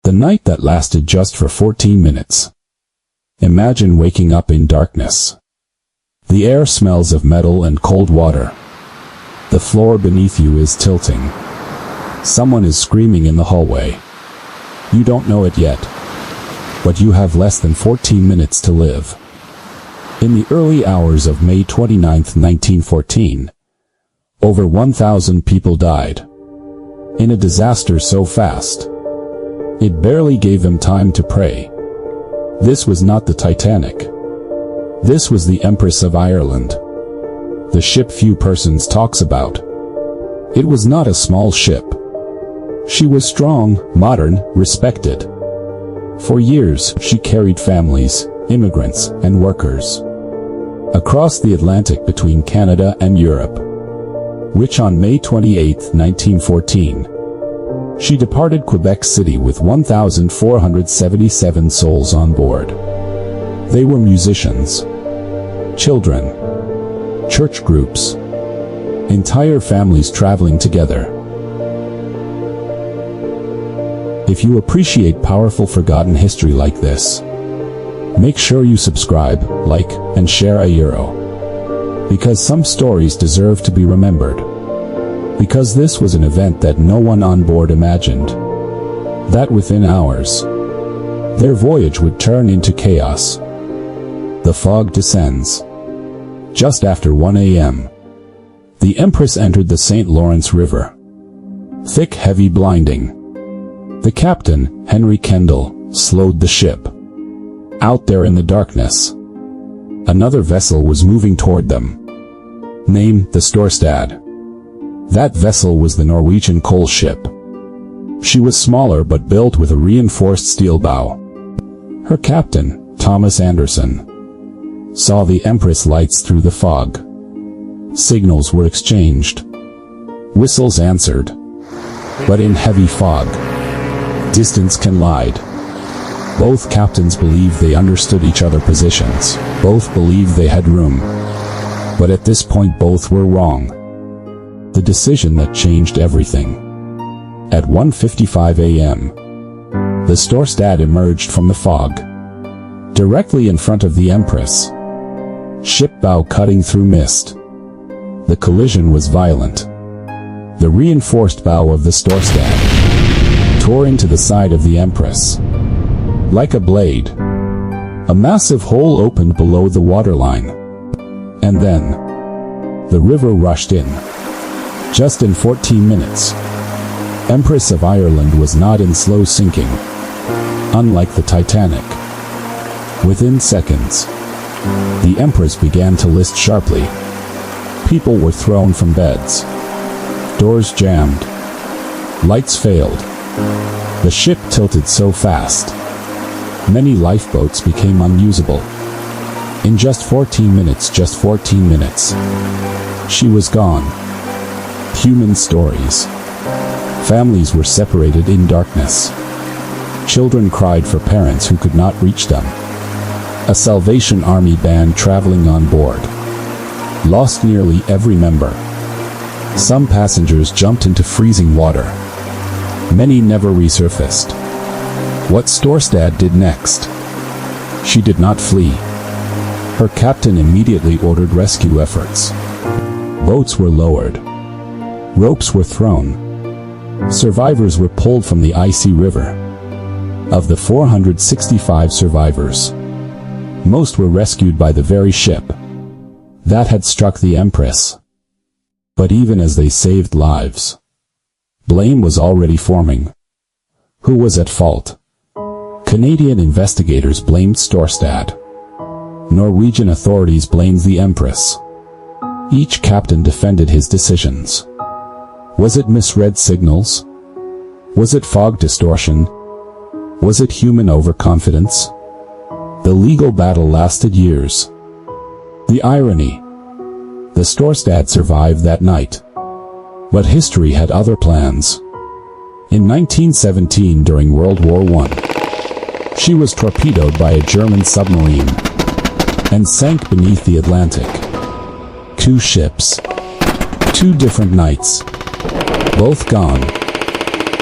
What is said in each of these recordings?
The night that lasted just for 14 minutes. Imagine waking up in darkness. The air smells of metal and cold water. The floor beneath you is tilting. Someone is screaming in the hallway. You don't know it yet, but you have less than 14 minutes to live. In the early hours of May 29, 1914, over 1,000 people died. In a disaster so fast, it barely gave them time to pray. This was not the Titanic. This was the Empress of Ireland. The ship few persons talks about. It was not a small ship. She was strong, modern, respected. For years, she carried families, immigrants, and workers across the Atlantic between Canada and Europe, which on May 28, 1914, she departed Quebec City with 1,477 souls on board. They were musicians, children, church groups, entire families traveling together. If you appreciate powerful forgotten history like this, make sure you subscribe, like, and share a euro. Because some stories deserve to be remembered. Because this was an event that no one on board imagined. That within hours, their voyage would turn into chaos. The fog descends. Just after 1 a.m., the Empress entered the St. Lawrence River. Thick, heavy, blinding. The captain, Henry Kendall, slowed the ship. Out there in the darkness, another vessel was moving toward them. Name, the Storstad. That vessel was the Norwegian coal ship. She was smaller but built with a reinforced steel bow. Her captain, Thomas Anderson, saw the Empress lights through the fog. Signals were exchanged. Whistles answered. But in heavy fog, distance can lie. Both captains believed they understood each other's positions. Both believed they had room. But at this point both were wrong. The decision that changed everything. At 1:55 a.m., the Storstad emerged from the fog. Directly in front of the Empress. Ship bow cutting through mist. The collision was violent. The reinforced bow of the Storstad tore into the side of the Empress. Like a blade. A massive hole opened below the waterline. And then, the river rushed in. Just in 14 minutes. Empress of Ireland was not in slow sinking. Unlike the Titanic. Within seconds, the Empress began to list sharply. People were thrown from beds. Doors jammed. Lights failed. The ship tilted so fast. Many lifeboats became unusable. In just 14 minutes, she was gone. Human stories. Families were separated in darkness. Children cried for parents who could not reach them. A Salvation Army band traveling on board lost nearly every member. Some passengers jumped into freezing water. Many never resurfaced. What Storstad did next? She did not flee. Her captain immediately ordered rescue efforts. Boats were lowered. Ropes were thrown. Survivors were pulled from the icy river. Of the 465 survivors, most were rescued by the very ship that had struck the Empress. But even as they saved lives, blame was already forming. Who was at fault? Canadian investigators blamed Storstad. Norwegian authorities blamed the Empress. Each captain defended his decisions. Was it misread signals? Was it fog distortion? Was it human overconfidence? The legal battle lasted years. The irony. The Storstad survived that night. But history had other plans. In 1917, during World War I, she was torpedoed by a German submarine and sank beneath the Atlantic. 2 ships. 2 different nights. Both gone.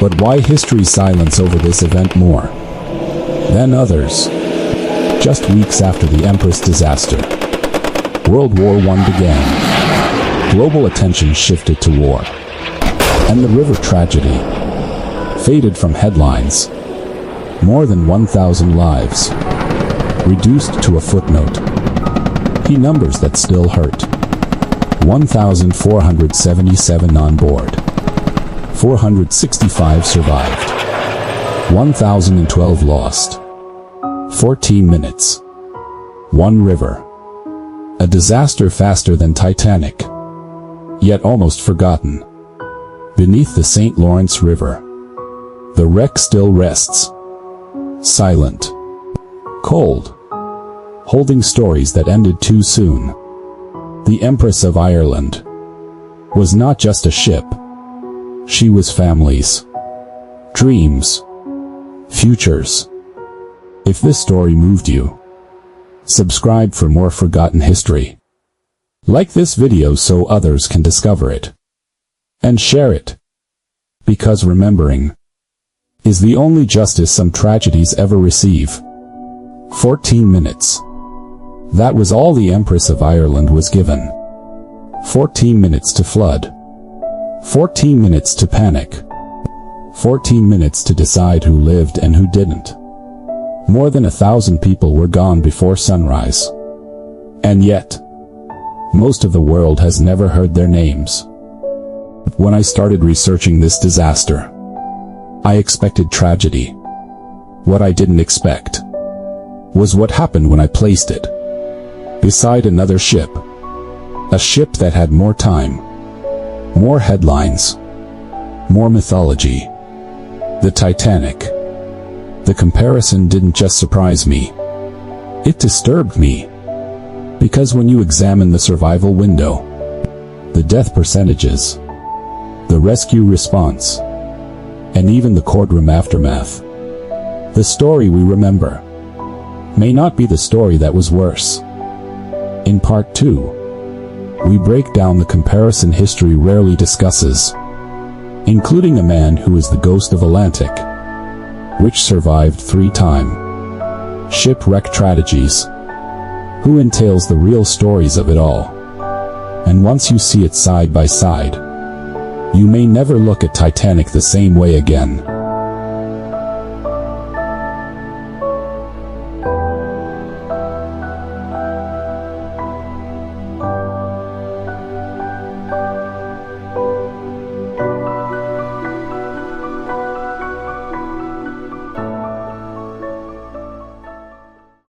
But why history's silence over this event more than others? Just weeks after the Empress disaster, World War I began. Global attention shifted to war, and the river tragedy faded from headlines. More than 1,000 lives reduced to a footnote. Key numbers that still hurt. 1,477 on board. 465 survived. 1,012 lost. 14 minutes. One river. A disaster faster than Titanic, yet almost forgotten. Beneath the St. Lawrence River, the wreck still rests. Silent. Cold. Holding stories that ended too soon. The Empress of Ireland was not just a ship. She was families, dreams, futures. If this story moved you, subscribe for more forgotten history. Like this video so others can discover it. And share it. Because remembering is the only justice some tragedies ever receive. 14 minutes. That was all the Empress of Ireland was given. 14 minutes to flood. 14 minutes to panic. 14 minutes to decide who lived and who didn't. More than 1,000 people were gone before sunrise. And yet, most of the world has never heard their names. When I started researching this disaster, I expected tragedy. What I didn't expect was what happened when I placed it beside another ship. A ship that had more time, more headlines, more mythology. The Titanic. The comparison didn't just surprise me. It disturbed me. Because when you examine the survival window, the death percentages, the rescue response, and even the courtroom aftermath, the story we remember may not be the story that was worse. In part 2, we break down the comparison history rarely discusses, including a man who is the ghost of Atlantic, which survived 3-time shipwreck tragedies, who entails the real stories of it all. And once you see it side by side, you may never look at Titanic the same way again.